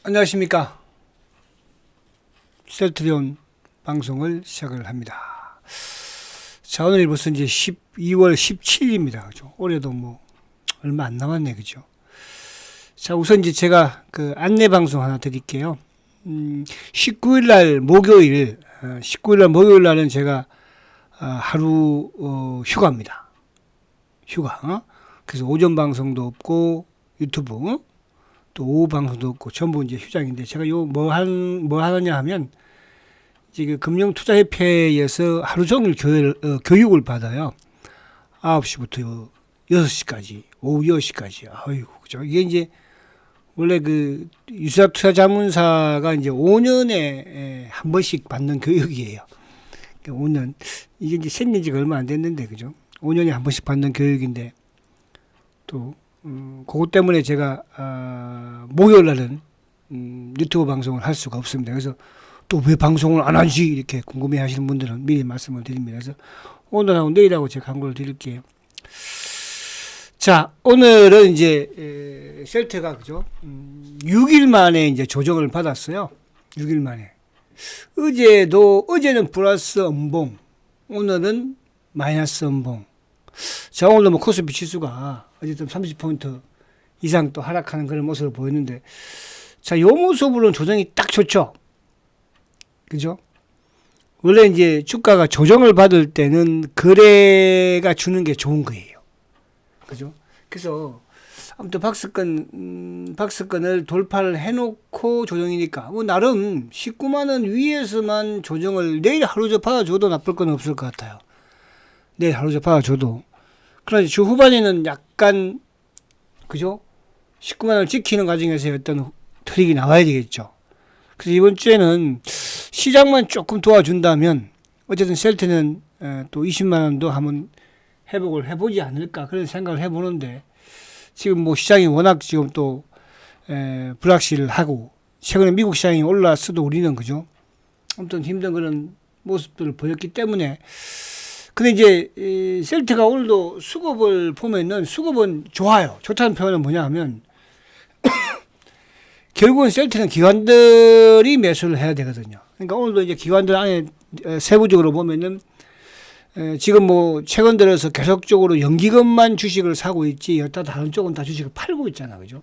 안녕하십니까. 셀트리온 방송을 시작을 합니다. 자, 오늘이 벌써 이제 12월 17일입니다. 그죠? 올해도 뭐, 얼마 안 남았네. 그죠? 자, 우선 이제 제가 그 안내 방송 하나 드릴게요. 19일 날 목요일, 19일 날 목요일 날은 제가 하루, 휴가입니다. 휴가. 그래서 오전 방송도 없고, 유튜브, 또 오후 방송도 없고 전부 이제 휴장인데, 제가 뭐 하느냐 하면 지금 금융투자협회에서 하루 종일 교육을 받아요. 9시부터 6시까지, 오후 6시까지. 아이고, 그죠? 이게 이제 원래 그 유사투자자문사가 이제 5년에 한 번씩 받는 교육이에요. 5년. 이게 이제 생긴 지가 얼마 안 됐는데, 그죠? 5년에 한 번씩 받는 교육인데, 또 그것 때문에 제가 목요일 날은 유튜브 방송을 할 수가 없습니다. 그래서 또 왜 방송을 안 하지 이렇게 궁금해 하시는 분들은 미리 말씀을 드립니다. 그래서 오늘하고 내일하고 제가 광고를 드릴게요. 자, 오늘은 이제 셀트가 그죠? 6일 만에 이제 조정을 받았어요. 6일 만에. 어제는 플러스 음봉, 오늘은 마이너스 음봉. 자, 오늘도 뭐 코스피 지수가 어쨌든 30포인트 이상 또 하락하는 그런 모습을 보였는데, 자, 요 모습으로는 조정이 딱 좋죠. 그죠? 원래 이제 주가가 조정을 받을 때는 거래가 주는 게 좋은 거예요. 그죠? 그래서 아무튼 박스권을 돌파를 해놓고 조정이니까 뭐 나름 19만 원 위에서만 조정을 내일 하루 저 받아줘도 나쁠 건 없을 것 같아요. 내일 하루 저 받아줘도. 그러나 주 후반에는 약간, 그죠? 19만 원을 지키는 과정에서 어떤 트릭이 나와야 되겠죠. 그래서 이번 주에는 시장만 조금 도와준다면 어쨌든 셀트는 또 20만 원도 한번 회복을 해보지 않을까 그런 생각을 해보는데, 지금 뭐 시장이 워낙 지금 또 불확실을 하고 최근에 미국 시장이 올랐어도 우리는, 그죠? 아무튼 힘든 그런 모습들을 보였기 때문에. 근데 이제 셀트가 오늘도 수급을 보면은 수급은 좋아요. 좋다는 표현은 뭐냐 하면 결국은 셀트는 기관들이 매수를 해야 되거든요. 그러니까 오늘도 이제 기관들 안에 세부적으로 보면은 지금 뭐 최근 들어서 계속적으로 연기금만 주식을 사고 있지 여타 다른 쪽은 다 주식을 팔고 있잖아. 그죠?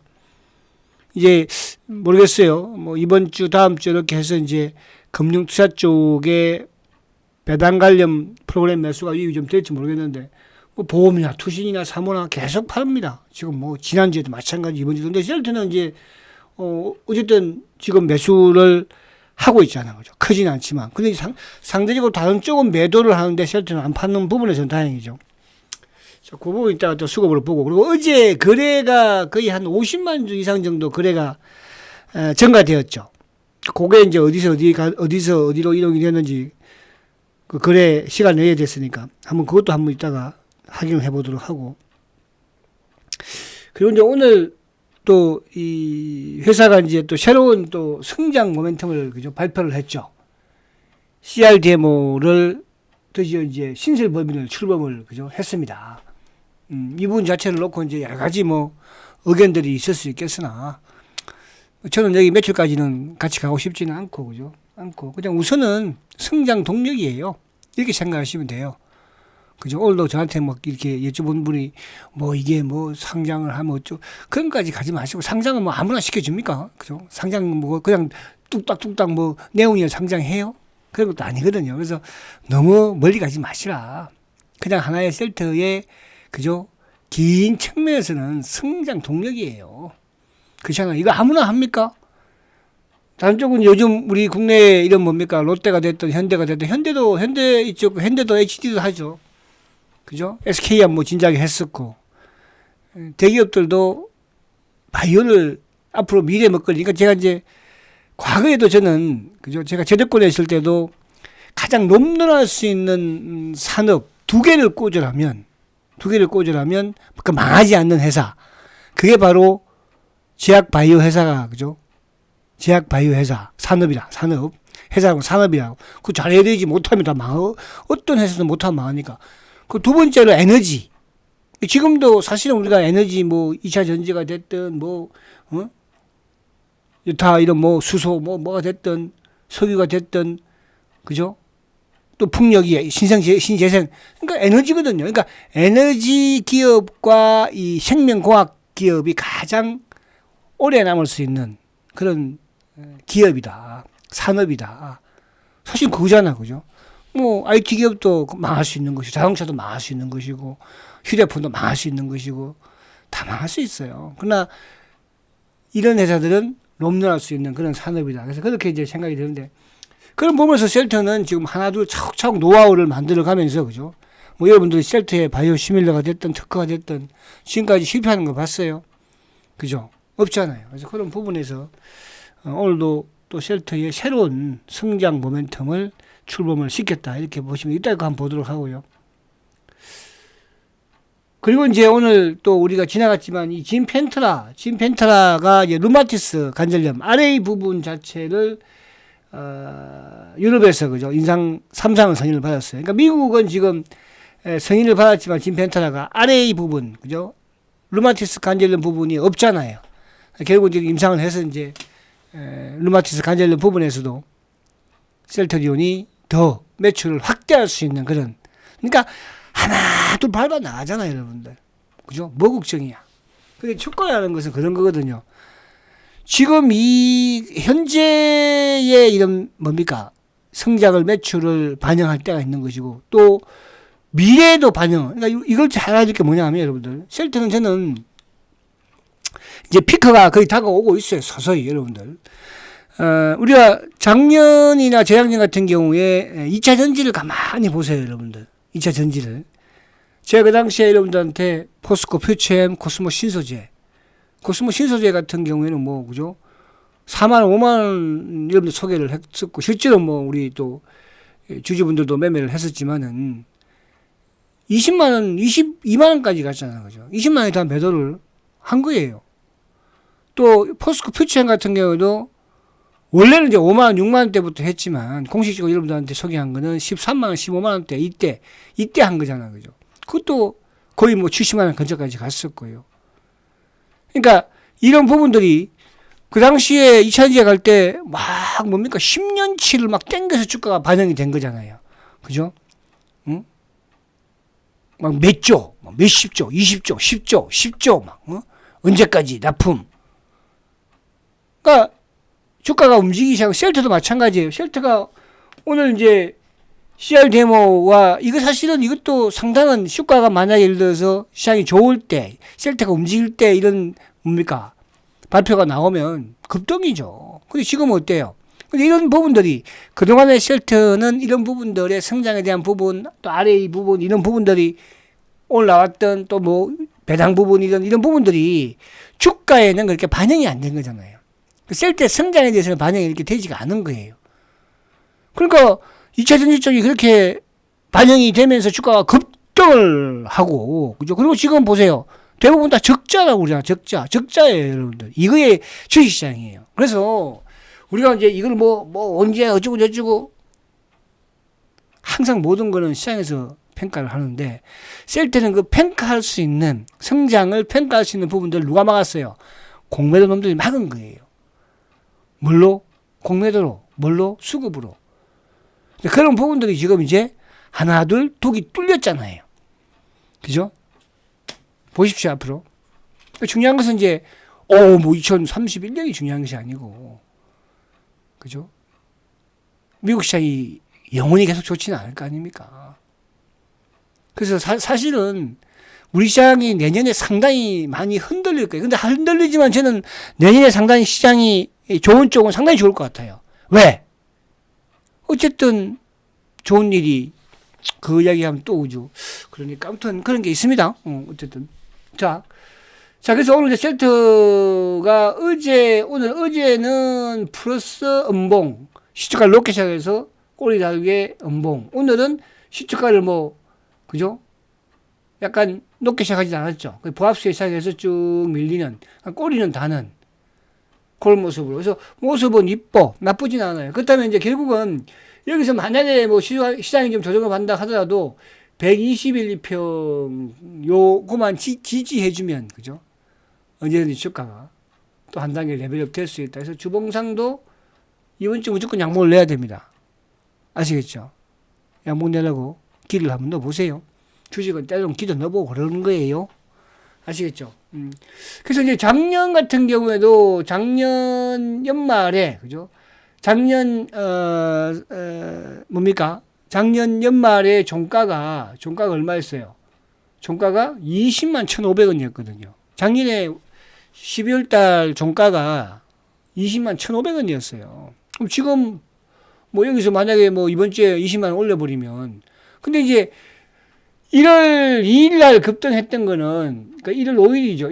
이제 모르겠어요. 뭐 이번 주 다음 주 이렇게 해서 이제 금융투자 쪽에 배당 관련 프로그램 매수가 유입이 좀 될지 모르겠는데, 뭐 보험이나 투신이나 사모나 계속 팝니다. 지금 뭐 지난주에도 마찬가지, 이번 주도. 근데 셀트는 이제 어쨌든 지금 매수를 하고 있잖아요. 그죠? 크진 않지만. 근데 상대적으로 다른 쪽은 매도를 하는데 셀트는 안 파는 부분에서는 다행이죠. 자, 그 부분 이따가 또 수급으로 보고. 그리고 어제 거래가 거의 한 50만 주 이상 정도 거래가 증가되었죠. 그게 이제 어디서 어디로 이동이 됐는지 그 거래 시간 내에 됐으니까 그것도 한번 이따가 확인을 해보도록 하고. 그리고 이제 오늘 또 이 회사가 이제 또 새로운 또 성장 모멘텀을, 그죠? 발표를 했죠. CRDMO를 드디어 이제 신설 법인을 출범을, 그죠? 했습니다. 이 부분 자체를 놓고 이제 여러 가지 뭐 의견들이 있을 수 있겠으나, 저는 여기 매출까지는 같이 가고 싶지는 않고, 그죠? 그냥 우선은 성장 동력이에요. 이렇게 생각하시면 돼요. 그죠? 오늘도 저한테 뭐 이렇게 여쭤본 분이 뭐 이게 뭐 상장을 하면 어쩌고 그런 까지 가지 마시고, 상장은 뭐 아무나 시켜줍니까? 그죠? 상장 뭐 그냥 뚝딱뚝딱 뭐 내용이 상장해요? 그런 것도 아니거든요. 그래서 너무 멀리 가지 마시라. 그냥 하나의 셀트의, 그죠? 긴 측면에서는 성장 동력이에요. 그렇잖아요. 이거 아무나 합니까? 다른 쪽은 요즘 우리 국내 이런 뭡니까? 롯데가 됐든 현대가 됐든, 현대도 HD도 하죠. 그죠? SK야 뭐 진작에 했었고, 대기업들도 바이오를 앞으로 미래 먹거리. 그러니까 제가 이제 과거에도 저는, 그죠? 제가 제대권에 있을 때도 가장 넘어날 수 있는 산업 두 개를 꽂으라면 그 망하지 않는 회사, 그게 바로 제약 바이오 회사가, 그죠? 제약 바이오 회사, 산업, 회사하고 산업이라고. 그거 잘해야 되지. 못하면 다 망하, 어떤 회사도 못하면 망하니까. 그 두 번째로 에너지. 지금도 사실은 우리가 에너지 뭐 2차 전지가 됐든 뭐, 다 이런 뭐 수소 뭐가 됐든 석유가 됐든 그죠? 또 풍력이 신재생 그러니까 에너지거든요. 그러니까 에너지 기업과 이 생명공학 기업이 가장 오래 남을 수 있는 그런 기업이다. 산업이다. 사실 그거잖아. 그죠? 뭐 IT 기업도 망할 수 있는 것이고 자동차도 망할 수 있는 것이고 휴대폰도 망할 수 있는 것이고 다 망할 수 있어요. 그러나 이런 회사들은 롬런할 수 있는 그런 산업이다. 그래서 그렇게 이제 생각이 드는데 그런 부분에서 셀트는 지금 하나둘 차곡차곡 노하우를 만들어 가면서 그죠? 뭐 여러분들이 셀트의 바이오 시밀러가 됐든 특허가 됐든 지금까지 실패하는 거 봤어요. 그죠? 없잖아요. 그래서 그런 부분에서 오늘도 또 셀트의 새로운 성장 모멘텀을 출범을 시켰다. 이렇게 보시면 이따가 한번 보도록 하고요. 그리고 이제 오늘 또 우리가 지나갔지만 이 진펜트라가 이제 류마티스 관절염 RA 부분 자체를 유럽에서 그죠 인상 3상을 선인을 받았어요. 그러니까 미국은 지금 선인을 받았지만 진펜트라가 RA 부분 그죠 류마티스 관절염 부분이 없잖아요. 결국 이제 임상을 해서 이제 류마티스 관절염 부분에서도 셀트리온이 더 매출을 확대할 수 있는 그런 그러니까 하나 둘 밟아 나가잖아요, 여러분들. 그죠? 뭐 걱정이야. 근데 축구라는 것은 그런 거거든요. 지금 이 현재의 이런 뭡니까? 성장을 매출을 반영할 때가 있는 것이고 또 미래에도 반영. 그러니까 이걸 잘 알아둘 게 뭐냐면 여러분들. 셀트는 저는 이제 피크가 거의 다가오고 있어요. 서서히 여러분들. 우리가 작년이나 재작년 같은 경우에 2차 전지를 가만히 보세요, 여러분들. 2차 전지를. 제가 그 당시에 여러분들한테 포스코 퓨처엠 코스모 신소재 같은 경우에는 뭐, 그죠? 4만원, 5만원 여러분들 소개를 했었고, 실제로 뭐, 우리 또 주주분들도 매매를 했었지만은 20만원, 22만원까지 갔잖아요. 그죠? 20만원에 대한 매도를 한 거예요. 또 포스코 퓨처엠 같은 경우도 원래는 이제 5만원, 6만원 대부터 했지만 공식적으로 여러분들한테 소개한 거는 13만원, 15만원 대 이때 한 거잖아요. 그죠? 그것도 거의 뭐 70만원 근처까지 갔었고요. 그러니까 이런 부분들이 그 당시에 2차전지에 갈 때 막 뭡니까 10년치를 막 땡겨서 주가가 반영이 된 거잖아요. 그죠? 응? 막 몇 조, 몇십 조, 20조, 10조 막 언제까지 납품. 그러니까 주가가 움직이기 시작하고 셀트도 마찬가지예요. 셀트가 오늘 이제 CR 데모와 이거 사실은 이것도 상당한 주가가 만약에 예를 들어서 시장이 좋을 때 셀트가 움직일 때 이런 뭡니까 발표가 나오면 급등이죠. 근데 지금은 어때요? 근데 이런 부분들이 그동안의 셀트는 이런 부분들의 성장에 대한 부분 또 RA 부분 이런 부분들이 오늘 나왔던 또 뭐 배당 부분 이런 부분들이 주가에는 그렇게 반영이 안 된 거잖아요. 셀트 성장에 대해서는 반영이 이렇게 되지가 않은 거예요. 그러니까 2차 전지 쪽이 그렇게 반영이 되면서 주가가 급등을 하고, 그죠? 그리고 지금 보세요. 대부분 다 적자라고 그러잖아. 적자예요, 여러분들. 이거의 주식시장이에요. 그래서 우리가 이제 이걸 뭐 언제 어쩌고 저쩌고 항상 모든 거는 시장에서 평가를 하는데 셀트는 그 평가할 수 있는 성장을 평가할 수 있는 부분들을 누가 막았어요? 공매도 놈들이 막은 거예요. 뭘로? 공매도로. 뭘로? 수급으로. 그런 부분들이 지금 이제 하나둘 독이 뚫렸잖아요. 그죠? 보십시오, 앞으로. 중요한 것은 이제, 뭐 2031년이 중요한 것이 아니고, 그죠? 미국 시장이 영원히 계속 좋지는 않을 거 아닙니까? 그래서 사실은 우리 시장이 내년에 상당히 많이 흔들릴 거예요. 근데 흔들리지만 저는 내년에 상당히 시장이 좋은 쪽은 상당히 좋을 것 같아요. 왜? 어쨌든 좋은 일이 그 이야기하면 또 오죠. 그러니까 아무튼 그런 게 있습니다. 어쨌든 자 그래서 오늘 이제 셀트가 어제는 플러스 음봉 시초가 높게 시작해서 꼬리 다르게 음봉. 오늘은 시초가를 뭐 그죠? 약간 높게 시작하지 않았죠. 보합수에 시작해서 쭉 밀리는 꼬리는 다는 그런 모습으로. 그래서 모습은 이뻐. 나쁘진 않아요. 그렇다면 이제 결국은 여기서 만약에 뭐 시장이 좀 조정을 받는다 하더라도 121, 2평 요거만 지지해주면 그죠? 언제든지 주가가 또 한 단계 레벨업 될 수 있다. 그래서 주봉상도 이번 주 무조건 양봉을 내야 됩니다. 아시겠죠? 양봉 내라고 기를 한번 넣어보세요. 주식은 때로는 기도 넣어보고 그러는 거예요. 아시겠죠? 그래서 이제 작년 같은 경우에도 작년 연말에, 그죠? 작년, 뭡니까? 작년 연말에 종가가 얼마였어요? 종가가 20만 1,500원이었거든요. 작년에 12월 달 종가가 20만 1,500원이었어요. 그럼 지금 뭐 여기서 만약에 뭐 이번 주에 20만 원 올려버리면, 근데 이제 1월 2일 날 급등했던 거는, 그러니까 1월 5일이죠.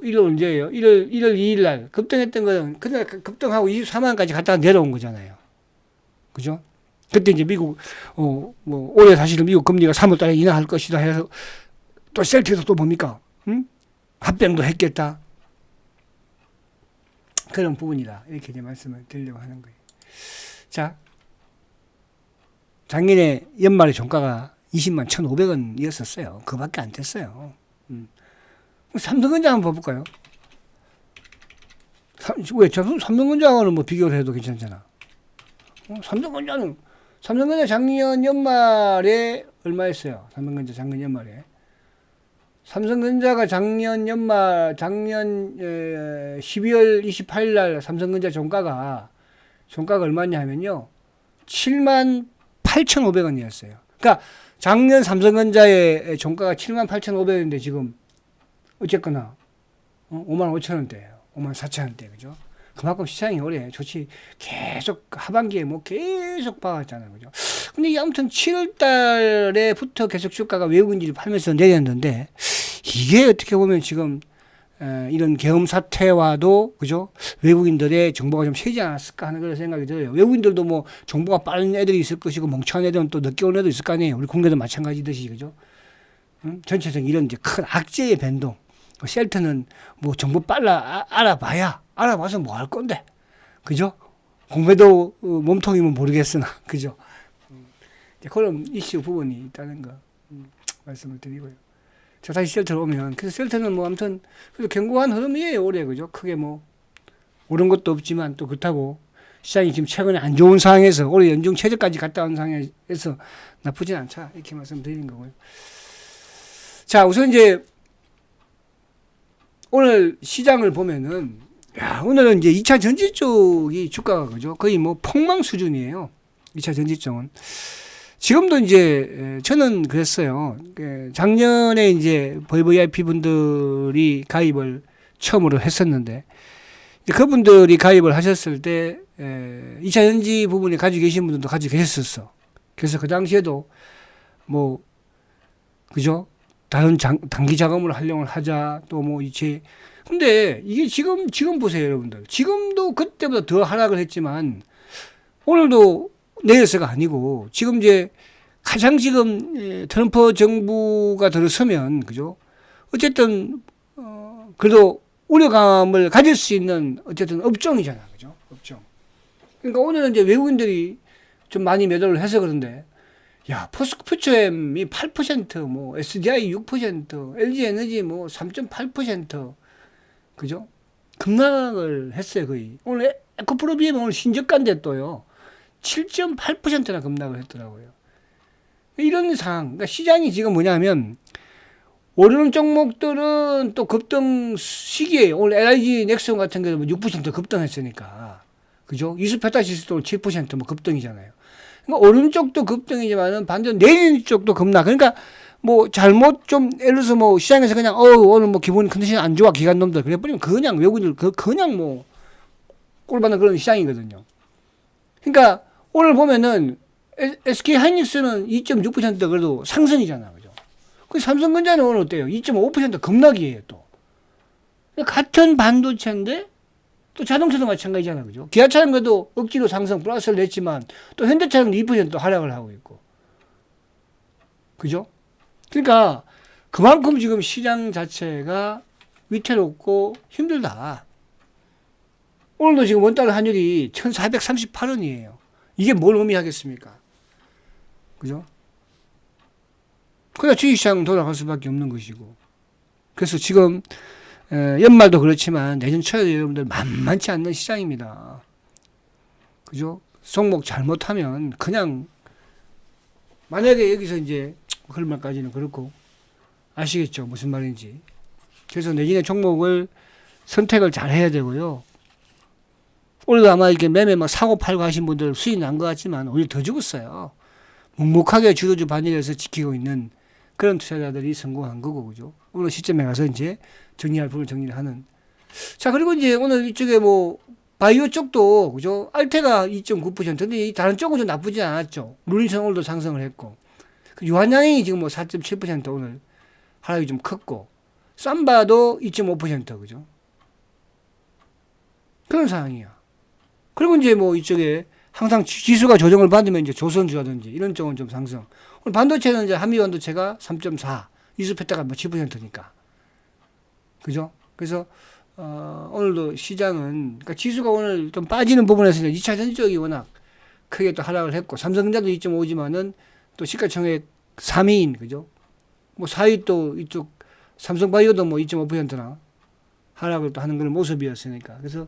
1월 언제예요? 1월 2일 날 급등했던 거는 그날 급등하고 24만원까지 갔다가 내려온 거잖아요. 그죠? 그때 이제 미국, 뭐, 올해 사실은 미국 금리가 3월 달에 인하할 것이다 해서 또 셀트에서 또 뭡니까? 합병도 했겠다. 그런 부분이다. 이렇게 이제 말씀을 드리려고 하는 거예요. 자, 작년에 연말에 종가가 20만 1,500원이었었어요. 그밖에 안 됐어요. 삼성전자 한번 봐볼까요? 왜? 삼성전자하고는 뭐 비교를 해도 괜찮잖아. 삼성전자 작년 연말에 얼마였어요? 삼성전자 작년 연말에. 삼성전자가 작년 12월 28일 날 삼성전자 종가가 얼마냐 하면요. 7만 8,500원이었어요. 그러니까 작년 삼성전자의 종가가 7만 8,500원인데 지금 어쨌거나 5만 5천원대예요. 5만 4천원대. 그죠? 그만큼 시장이 올해 좋지 계속 하반기에 뭐 계속 봐왔잖아요. 그죠? 근데 이게 아무튼 7월 달에부터 계속 주가가 외국인들이 팔면서 내렸는데 이게 어떻게 보면 지금 이런 계엄 사태와도 그죠? 외국인들의 정보가 좀 세지 않았을까 하는 그런 생각이 들어요. 외국인들도 뭐 정보가 빠른 애들이 있을 것이고 멍청한 애들은 또 늦게 온 애도 있을 거 아니에요. 우리 국내도 마찬가지듯이 그죠? 전체적인 이런 이제 큰 악재의 변동. 셀트는 뭐 정보 빨라 알아봐서 뭐 할 건데, 그죠? 공매도 몸통이면 모르겠으나, 그죠? 그런 이슈 부분이 있다는 거 말씀을 드리고요. 자, 다시 셀트로 오면, 그래서 셀트는 뭐 아무튼 견고한 흐름이에요, 올해, 그죠? 크게 뭐 오른 것도 없지만 또 그렇다고 시장이 지금 최근에 안 좋은 상황에서 올해 연중 최저까지 갔다 온 상황에서 나쁘진 않다 이렇게 말씀드리는 거고요. 자, 우선 이제 오늘 시장을 보면은, 오늘은 이제 2차 전지 쪽이 주가가 그죠? 거의 뭐 폭망 수준이에요. 2차 전지 쪽은. 지금도 이제, 저는 그랬어요. 작년에 이제 VVIP 분들이 가입을 처음으로 했었는데, 그분들이 가입을 하셨을 때, 2차 전지 부분에 가지고 계신 분들도 가지고 계셨었어. 그래서 그 당시에도 뭐, 그죠? 다른 단기 자금으로 활용을 하자. 또 뭐 이제 근데 이게 지금 보세요, 여러분들. 지금도 그때보다 더 하락을 했지만 오늘도 내려서가 아니고 지금 이제 가장 지금 트럼프 정부가 들어서면 그죠? 어쨌든 그래도 우려감을 가질 수 있는 어쨌든 업종이잖아, 그죠? 업종. 그러니까 오늘은 이제 외국인들이 좀 많이 매도를 해서 그런데. 야, 포스코퓨처엠이 8%, 뭐, SDI 6%, LG에너지 뭐 3.8%, 그죠? 급락을 했어요, 거의. 오늘 에코프로비엠 오늘 신저가인데 또요, 7.8%나 급락을 했더라고요. 이런 상황. 그러니까 시장이 지금 뭐냐면, 오르는 종목들은 또 급등 시기에, 오늘 LIG 넥슨 같은 경우는 6% 급등했으니까, 그죠? 이수페타시스도 7% 뭐 급등이잖아요. 그러니까 오른쪽도 급등이지만은 반대로 내리는 쪽도 급락. 그러니까 뭐 잘못 좀 예를 들어서 뭐 시장에서 그냥 오늘 뭐 기본 컨디션 안 좋아 기관 놈들 그래 버리면 그냥 외국인들 그냥 뭐 꼴받는 그런 시장이거든요. 그러니까 오늘 보면은 SK 하이닉스는 2.6% 그래도 상승이잖아, 그죠? 그 삼성전자는 오늘 어때요? 2.5% 급락이에요 또. 같은 반도체인데. 또 자동차도 마찬가지잖아요, 그죠? 기아차는 그래도 억지로 상승 플러스를 냈지만 또 현대차는 2% 하락을 하고 있고, 그죠? 그러니까 그만큼 지금 시장 자체가 위태롭고 힘들다. 오늘도 지금 원달러 환율이 1,438원이에요. 이게 뭘 의미하겠습니까? 그죠? 그러니까 주식시장 돌아갈 수밖에 없는 것이고, 그래서 지금 연말도 그렇지만 내년 초에도 여러분들 만만치 않는 시장입니다. 그죠? 종목 잘못하면 그냥 만약에 여기서 이제 얼마까지는 그렇고 아시겠죠? 무슨 말인지. 그래서 내년에 종목을 선택을 잘 해야 되고요. 오늘도 아마 이렇게 매매 막 사고 팔고 하신 분들 수익 난 것 같지만 오히려 더 죽었어요. 묵묵하게 주도주 반열에서 지키고 있는 그런 투자자들이 성공한 거고, 그죠? 어느 시점에 가서 이제 정리할 부분을 정리를 하는. 자, 그리고 이제 오늘 이쪽에 뭐, 바이오 쪽도, 그죠? 알테가 2.9%. 근데 이 다른 쪽은 좀 나쁘지 않았죠. 루린선 오늘도 상승을 했고. 유한양행이 지금 뭐 4.7% 오늘 하락이 좀 컸고. 삼바도 2.5%, 그죠? 그런 상황이야. 그리고 이제 뭐 이쪽에 항상 지수가 조정을 받으면 이제 조선주라든지 이런 쪽은 좀 상승. 오늘 반도체는 이제 한미 반도체가 3.4, 이수페타가 뭐 7%니까. 그죠? 그래서, 오늘도 시장은, 그러니까 지수가 오늘 좀 빠지는 부분에서 2차 전지 쪽이 워낙 크게 또 하락을 했고, 삼성전자도 2.5지만은 또 시가총액 3위인, 그죠? 뭐 4위 또 이쪽 삼성바이오도 뭐 2.5%나 하락을 또 하는 그런 모습이었으니까. 그래서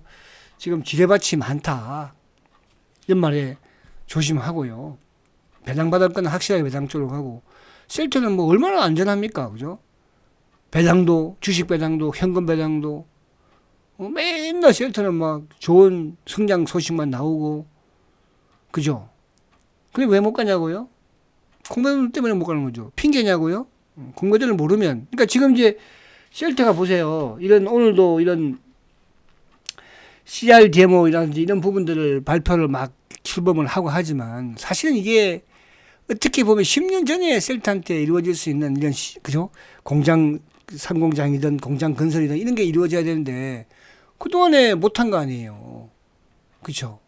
지금 지뢰밭이 많다. 연말에 조심하고요. 배당받을 건 확실하게 배당 쪽으로 가고. 셀트는 뭐 얼마나 안전합니까? 그죠? 배당도, 주식 배당도, 현금 배당도. 맨날 셀트는 막 좋은 성장 소식만 나오고. 그죠? 근데 왜 못 가냐고요? 공매도 때문에 못 가는 거죠. 핑계냐고요? 공매도를 모르면. 그러니까 지금 이제 셀트가 보세요. 이런, 오늘도 이런 CRDMO라든지 이런 부분들을 발표를 막 출범을 하고 하지만 사실은 이게 어떻게 보면 10년 전에 셀트한테 이루어질 수 있는 이런, 그죠? 공장, 상공장이든 공장 건설이든 이런 게 이루어져야 되는데 그동안에 못한 거 아니에요. 그죠?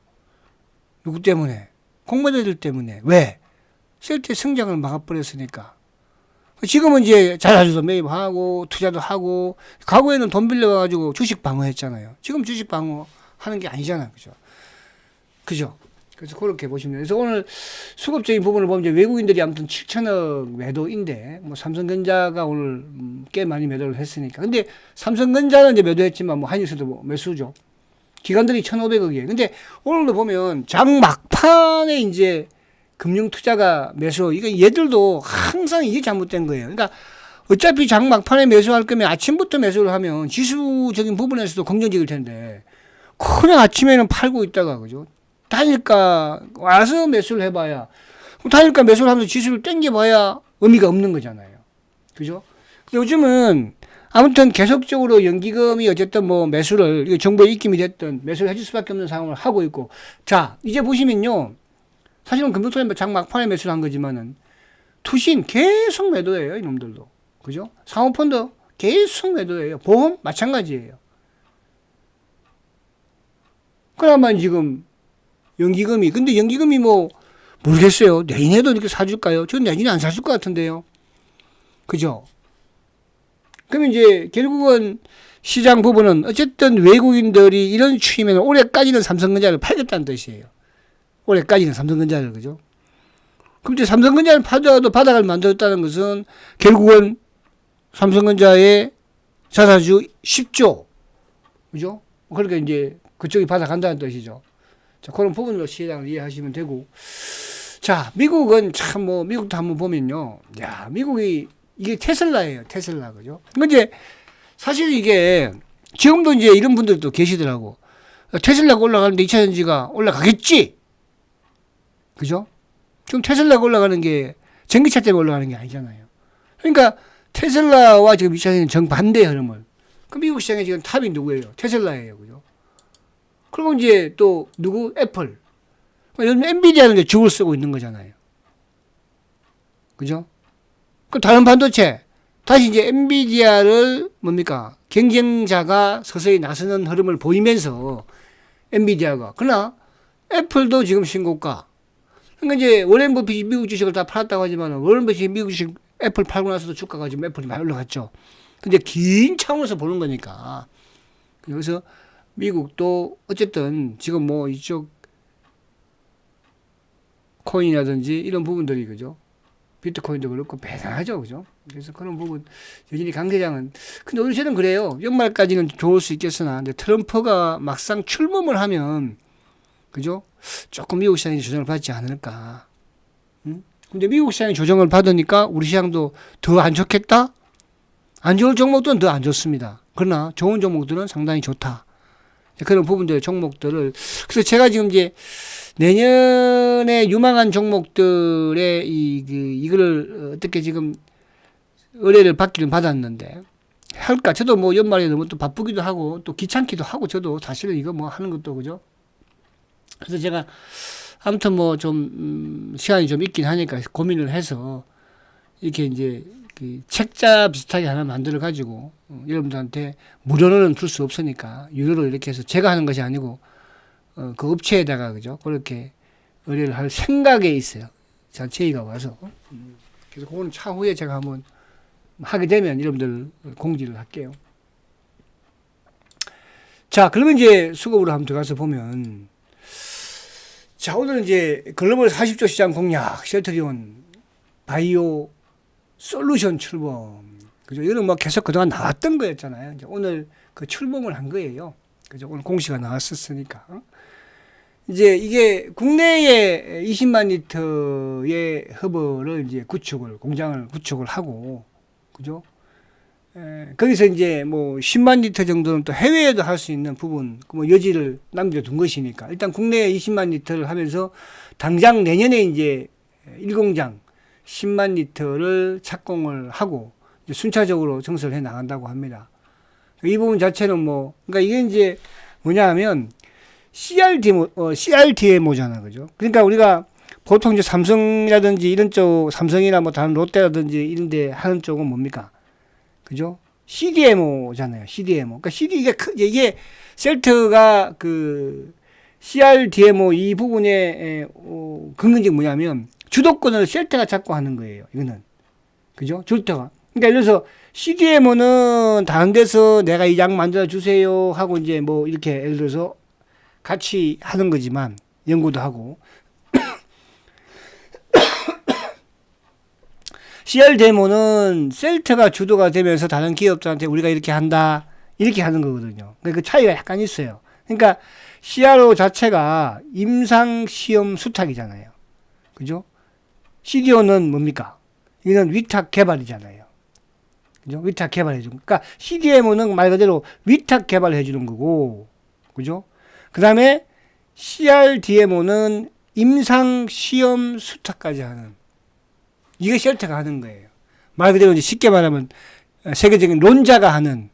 누구 때문에? 공매도들 때문에. 왜? 셀트의 성장을 막아버렸으니까. 지금은 이제 자사주도 매입하고 투자도 하고 과거에는 돈 빌려가지고 주식 방어했잖아요. 지금 주식 방어 하는 게 아니잖아요. 그죠? 그죠? 그래서 그렇게 보시면 돼요. 그래서 오늘 수급적인 부분을 보면 이제 외국인들이 아무튼 7천억 매도인데 뭐 삼성전자가 오늘 꽤 많이 매도를 했으니까. 근데 삼성전자는 이제 매도했지만 뭐 한일스도 뭐 매수죠. 기관들이 1,500억이에요. 근데 오늘도 보면 장 막판에 이제 금융 투자가 매수, 이거 얘들도 항상 이게 잘못된 거예요. 그러니까 어차피 장 막판에 매수할 거면 아침부터 매수를 하면 지수적인 부분에서도 긍정적일 텐데 그냥 아침에는 팔고 있다가, 그죠? 단일가 와서 매수를 해봐야, 단일가 매수를 하면서 지수를 땡겨봐야 의미가 없는 거잖아요. 그죠? 요즘은 아무튼 계속적으로 연기금이 어쨌든 뭐 매수를, 정부의 입김이 됐든 매수를 해줄 수밖에 없는 상황을 하고 있고. 자, 이제 보시면요. 사실은 금융투자 장 막판에 매수를 한 거지만은 투신 계속 매도예요, 이놈들도. 그죠? 사모펀드 계속 매도예요. 보험 마찬가지예요. 그나마 지금 연기금이, 근데 연기금이 뭐 모르겠어요. 내년에도 이렇게 사줄까요? 저는 내년에 안 사줄 것 같은데요. 그죠? 그러면 이제 결국은 시장 부분은 어쨌든 외국인들이 이런 추이면 올해까지는 삼성전자를 팔겠다는 뜻이에요. 올해까지는 삼성전자를, 그죠? 그럼 이제 삼성전자를 팔더라도 바닥을 만들었다는 것은 결국은 삼성전자의 자사주 10조, 그죠? 그러니까 이제 그쪽이 바닥한다는 뜻이죠. 자, 그런 부분으로 시장을 이해하시면 되고. 자, 미국은 참 뭐, 미국도 한번 보면요. 야, 미국이, 이게 테슬라예요. 테슬라, 그죠? 근데 사실 이게 지금도 이제 이런 분들도 계시더라고. 테슬라가 올라가는데 2차 전지가 올라가겠지? 그죠? 지금 테슬라가 올라가는 게 전기차 때문에 올라가는 게 아니잖아요. 그러니까 테슬라와 지금 2차 전지는 정반대의 흐름을. 그 미국 시장에 지금 탑이 누구예요? 테슬라예요. 그죠? 그리고 이제 또 누구? 애플. 요즘 엔비디아는 이제 죽을 쓰고 있는 거잖아요. 그죠? 그 다른 반도체. 다시 이제 엔비디아를 뭡니까? 경쟁자가 서서히 나서는 흐름을 보이면서 엔비디아가. 그러나 애플도 지금 신고가. 그러니까 이제 워렌 버핏이 미국 주식을 다 팔았다고 하지만 워렌 버핏이 미국 주식 애플 팔고 나서도 주가가 지금 애플이 많이 올라갔죠. 근데 긴 차원에서 보는 거니까. 여기서 미국도 어쨌든 지금 뭐 이쪽 코인이라든지 이런 부분들이, 그죠? 비트코인도 그렇고 대단하죠, 그죠? 그래서 그런 부분 여전히 강세장은 근데 오늘 저는 그래요. 연말까지는 좋을 수 있겠으나 근데 트럼프가 막상 출범을 하면 그죠? 조금 미국 시장이 조정을 받지 않을까. 응? 근데 미국 시장이 조정을 받으니까 우리 시장도 더 안 좋겠다? 안 좋을 종목들은 더 안 좋습니다. 그러나 좋은 종목들은 상당히 좋다. 그런 부분들 종목들을 그래서 제가 지금 이제 내년에 유망한 종목들의 이거를 어떻게 지금 의뢰를 받기는 받았는데 할까? 저도 뭐 연말에 너무 또 바쁘기도 하고 또 귀찮기도 하고 저도 사실은 이거 뭐 하는 것도 그죠? 그래서 제가 아무튼 뭐 좀 시간이 좀 있긴 하니까 고민을 해서 이렇게 이제 그 책자 비슷하게 하나 만들어 가지고 여러분들한테 무료로는 줄 수 없으니까 유료로 이렇게 해서 제가 하는 것이 아니고 그 업체에다가 그죠 그렇게 의뢰를 할 생각에 있어요. 제의가 와서 그래서 그거는 차후에 제가 한번 하게 되면 여러분들 공지를 할게요. 자 그러면 이제 수급으로 한번 들어가서 보면 자 오늘 이제 글로벌 40조 시장 공략 셀트리온 바이오 솔루션 출범. 그죠? 이거는 뭐 계속 그동안 나왔던 거였잖아요. 이제 오늘 그 출범을 한 거예요. 그죠? 오늘 공시가 나왔었으니까. 이제 이게 국내에 20만 리터의 허브를 이제 공장을 구축을 하고, 그죠? 거기서 이제 뭐 10만 리터 정도는 또 해외에도 할 수 있는 부분, 뭐 여지를 남겨둔 것이니까. 일단 국내에 20만 리터를 하면서 당장 내년에 이제 1공장 10만 리터를 착공을 하고 순차적으로 증설을 해 나간다고 합니다. 이 부분 자체는 뭐, 그러니까 이게 이제 뭐냐 하면 CRDMO잖아. 그죠? 그러니까 우리가 보통 이제 삼성이라든지 이런 쪽, 삼성이나 뭐 다른 롯데라든지 이런 데 하는 쪽은 뭡니까? 그죠? CDMO잖아요. CDMO. 그러니까 이게 셀트가 그 CRDMO 이 부분에 근근이 뭐냐면 주도권을 셀트가 잡고 하는 거예요. 이거는. 그죠? 주도권. 그러니까 예를 들어서 CDMO는 다른 데서 내가 이 약 만들어 주세요 하고 이제 뭐 이렇게 예를 들어서 같이 하는 거지만 연구도 하고 CRDMO는 셀트가 주도가 되면서 다른 기업들한테 우리가 이렇게 한다 이렇게 하는 거거든요. 그러니까 그 차이가 약간 있어요. 그러니까 CRO 자체가 임상시험 수탁이잖아요. 그죠? CDO는 뭡니까? 이거는 위탁 개발이잖아요. 그죠? 위탁 개발해주는. 그러니까 CDMO는 말 그대로 위탁 개발해주는 거고, 그죠? 그 다음에 CRDMO는 임상시험 수탁까지 하는. 이게 셀트가 하는 거예요. 말 그대로 이제 쉽게 말하면 세계적인 론자가 하는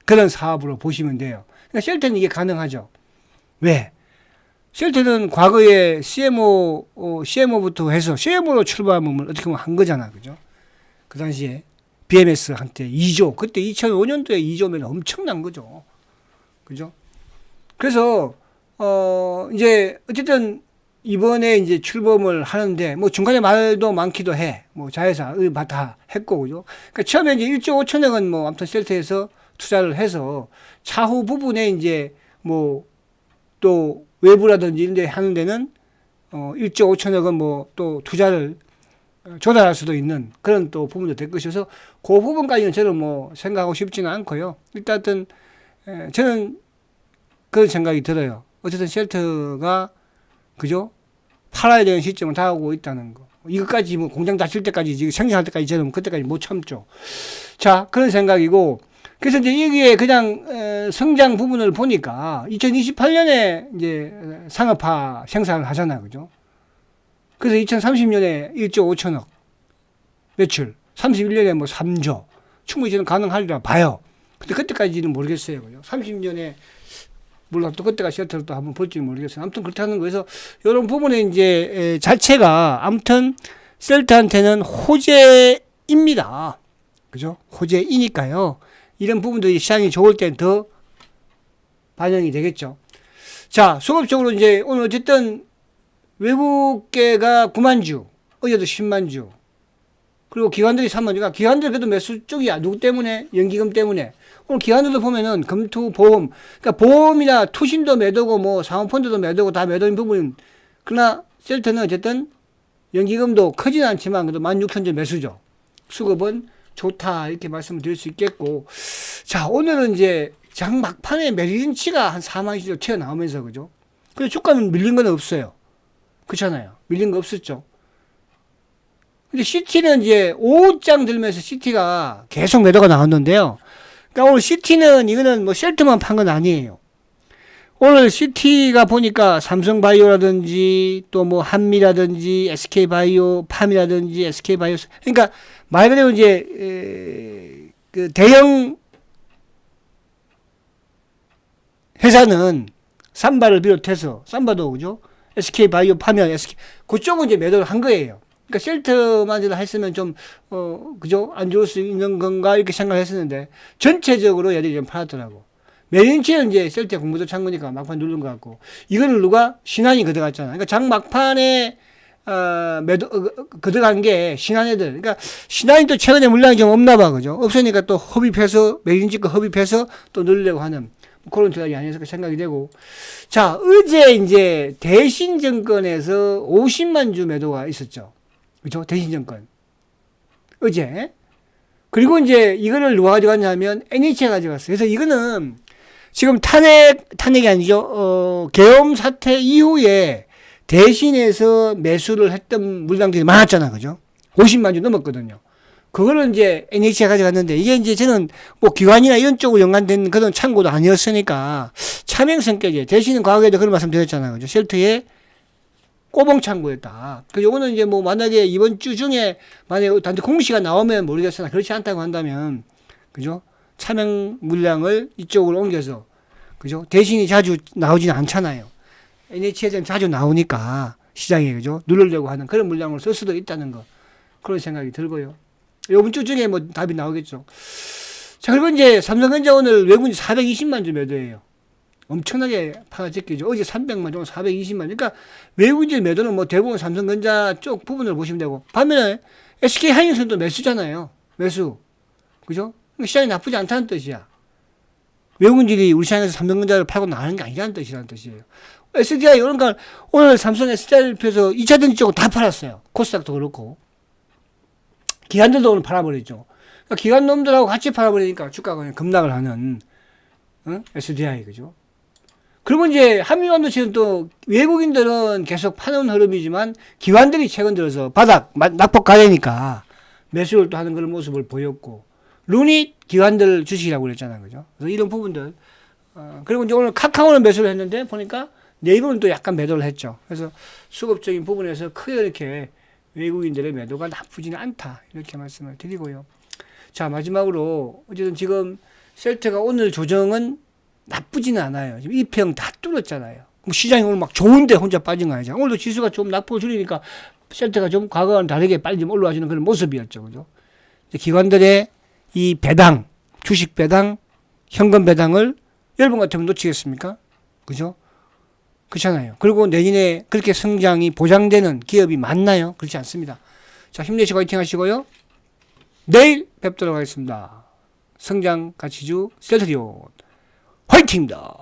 그런 사업으로 보시면 돼요. 그러니까 셀트는 이게 가능하죠. 왜? 셀트는 과거에 CMO부터 해서 CMO로 출범을 어떻게 보면 한 거잖아. 그죠? 그 당시에 BMS한테 2조, 그때 2005년도에 2조면 엄청난 거죠. 그죠? 그래서, 이제, 어쨌든, 이번에 이제 출범을 하는데, 뭐 중간에 말도 많기도 해. 뭐 자회사, 다 했고, 그죠? 그러니까 처음에 이제 1조 5천억은 뭐, 아무튼 셀트에서 투자를 해서, 차후 부분에 이제, 뭐, 또 외부라든지 이런 데 하는 데는 1조 5천억은 뭐 또 투자를 조달할 수도 있는 그런 또 부분도 될 것이어서 그 부분까지는 저는 뭐 생각하고 싶지는 않고요. 일단은 저는 그런 생각이 들어요. 어쨌든 셀트가 그죠? 팔아야 되는 시점을 다 하고 있다는 거. 이것까지 뭐 공장 닫힐 때까지 지금 생산할 때까지 저는 그때까지 못 참죠. 자, 그런 생각이고 그래서 이제 여기에 그냥 성장 부분을 보니까 2028년에 이제 상업화 생산을 하잖아요. 그죠? 그래서 2030년에 1조 5천억 매출, 31년에 뭐 3조 충분히 저는 가능하리라 봐요. 근데 그때까지는 모르겠어요. 그죠? 30년에 물론 또 그때가 셔틀을 또 한번 볼지는 모르겠어요. 아무튼 그렇다는 거에서 이런 부분에 이제 자체가 아무튼 셀트한테는 호재입니다. 그죠? 호재이니까요. 이런 부분들이 시장이 좋을 땐 더 반영이 되겠죠. 자, 수급적으로 이제 오늘 어쨌든 외국계가 9만 주, 어제도 10만 주, 그리고 기관들이 3만 주가 기관들 그래도 매수 쪽이야. 누구 때문에? 연기금 때문에. 오늘 기관들도 보면은 금투 보험, 그러니까 보험이나 투신도 매도고 뭐 사모펀드도 매도고 다 매도인 부분. 그러나 셀트는 어쨌든 연기금도 크진 않지만 그래도 16,000점 매수죠. 수급은 좋다 이렇게 말씀을 드릴 수 있겠고, 자 오늘은 이제 장 막판에 메리린치가 한 4만 원 튀어나오면서 그죠. 근데 주가는 밀린 건 없어요. 그렇잖아요. 밀린 거 없었죠. 근데 CT는 이제 5장 들면서 CT가 계속 매도가 나왔는데요. 그러니까 오늘 CT는 이거는 뭐 셀트만 판 건 아니에요. 오늘 CT가 보니까 삼성바이오라든지 또 뭐 한미라든지 SK바이오, 팜이라든지 SK바이오, 그러니까 말 그대로 이제 그 대형 회사는 삼바를 비롯해서 삼바도 그죠? SK바이오, 팜이나 SK 그쪽은 이제 매도를 한 거예요. 그러니까 셀트만 했으면 좀 그죠? 안 좋을 수 있는 건가 이렇게 생각했었는데 전체적으로 얘들이 좀 팔았더라고. 메린치는 이제 셀트 공모도 찬 거니까 막판 누른 것 같고, 이거는 누가 신한이 거둬갔잖아. 그러니까 장 막판에 매도 거둬간 게 신한 애들. 그러니까 신한이 또 최근에 물량이 좀 없나 봐, 그죠? 없으니까 또 흡입해서 메린치 거 흡입해서 또 누르려고 하는 그런 전략이 아니었을까 생각이 되고. 자, 어제 이제 대신증권에서 50만 주 매도가 있었죠. 그죠? 대신증권. 어제. 그리고 이제 이거를 누가 가져갔냐면 NH가 가져갔어요. 그래서 이거는 지금 탄핵이 아니죠. 계엄 사태 이후에 대신해서 매수를 했던 물량들이 많았잖아. 그죠? 50만 주 넘었거든요. 그거를 이제 NH가 가져갔는데, 이게 이제 저는 뭐 기관이나 이런 쪽으로 연관된 그런 창고도 아니었으니까 차명 성격이에요. 대신은 과거에도 그런 말씀 드렸잖아요. 그죠? 쉘터의 꼬봉 창고였다. 그 요거는 이제 뭐 만약에 이번 주 중에 만약에 단지 공시가 나오면 모르겠으나 그렇지 않다고 한다면, 그죠? 차명 물량을 이쪽으로 옮겨서, 그죠? 대신이 자주 나오지는 않잖아요. NH에서는 자주 나오니까 시장에, 그죠? 누르려고 하는 그런 물량을 쓸 수도 있다는 거. 그런 생각이 들고요. 이번 주 중에 뭐 답이 나오겠죠. 자, 그리고 이제 삼성전자 오늘 외국인 420만 주 매도예요. 엄청나게 팔아제끼죠. 어제 300만 주, 오늘 420만 주. 그러니까 외국인 매도는 뭐 대부분 삼성전자 쪽 부분을 보시면 되고, 반면에 SK 하이닉스도 매수잖아요. 매수. 그죠? 시장이 나쁘지 않다는 뜻이야. 외국인들이 우리 시장에서 삼성전자를 팔고 나가는 게 아니라는 뜻이에요. SDI, 그러니까 오늘 삼성 SDI표에서 2차전지 쪽은 다 팔았어요. 코스닥도 그렇고. 기관들도 오늘 팔아버렸죠. 그러니까 기관 놈들하고 같이 팔아버리니까 주가가 그냥 급락을 하는, SDI, 그죠? 그리고 이제 한미반도체는 또 외국인들은 계속 파는 흐름이지만 기관들이 최근 들어서 바닥, 낙폭 가려니까 매수를 또 하는 그런 모습을 보였고, 룬이 기관들 주식이라고 그랬잖아요. 그죠? 그래서 이런 부분들. 그리고 이제 오늘 카카오는 매수를 했는데 보니까 네이버는 또 약간 매도를 했죠. 그래서 수급적인 부분에서 크게 이렇게 외국인들의 매도가 나쁘지는 않다. 이렇게 말씀을 드리고요. 자, 마지막으로 어쨌든 지금 셀트가 오늘 조정은 나쁘지는 않아요. 지금 2평 다 뚫었잖아요. 시장이 오늘 막 좋은데 혼자 빠진 거 아니죠. 오늘도 지수가 좀 낙폭을 줄이니까 셀트가 좀 과거와는 다르게 빨리 좀 올라와주는 그런 모습이었죠. 그죠? 기관들의 이 배당, 주식 배당, 현금 배당을 여러분 같으면 놓치겠습니까? 그죠? 그렇잖아요. 그리고 내년에 그렇게 성장이 보장되는 기업이 많나요? 그렇지 않습니다. 자, 힘내시고 화이팅 하시고요. 내일 뵙도록 하겠습니다. 성장 가치주 셀트리온 화이팅입니다.